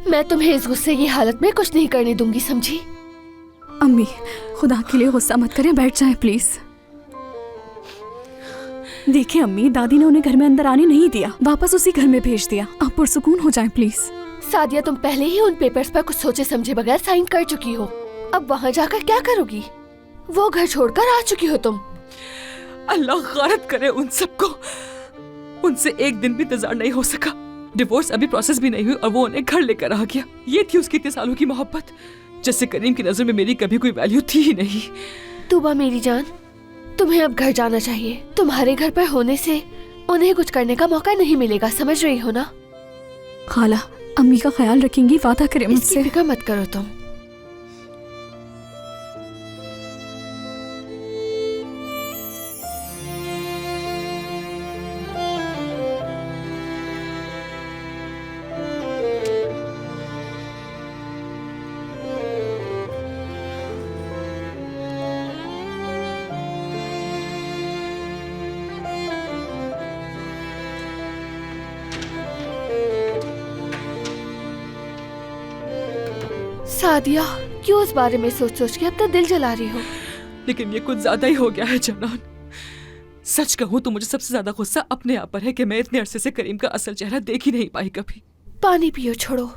मैं तुम्हें इस गुस्से की हालत में कुछ नहीं करने दूंगी, समझी? अम्मी, खुदा के लिए गुस्सा मत करें, बैठ जाएं प्लीज। देखिए अम्मी, दादी ने उन्हें घर में अंदर आने नहीं दिया, वापस उसी घर में भेज दिया। आप पुरसुकून हो जाएं प्लीज। सादिया, तुम पहले ही उन पेपर्स पर कुछ सोचे समझे बगैर साइन कर चुकी हो। अब वहाँ जाकर क्या करोगी? वो घर छोड़कर आ चुकी हो तुम। अल्लाह गारत करे उन सबको। उनसे एक दिन भी इंतजार नहीं हो सका। डिवोर्स अभी प्रोसेस भी नहीं हुई और वो उन्हें घर लेकर आ गया। ये थी उसकी इतने सालों की मोहब्बत, जिससे करीम की नजर में मेरी कभी कोई वैल्यू थी ही नहीं। तूबा मेरी जान, तुम्हें अब घर जाना चाहिए। तुम्हारे घर पर होने से उन्हें कुछ करने का मौका नहीं मिलेगा, समझ रही हो ना? खाला, अम्मी का ख्याल रखेंगी, वादा करें इसकी मुझसे। फिक्र मत करो तुम। सादिया, क्यों उस बारे में सोच सोच के अब तक दिल जला रही हो? लेकिन ये कुछ ज्यादा ही हो गया है जनान। सच कहूँ तो मुझे सबसे ज्यादा गुस्सा अपने आप पर है कि मैं इतने अरसे से करीम का असल चेहरा देख ही नहीं पाई कभी। पानी पियो, छोड़ो।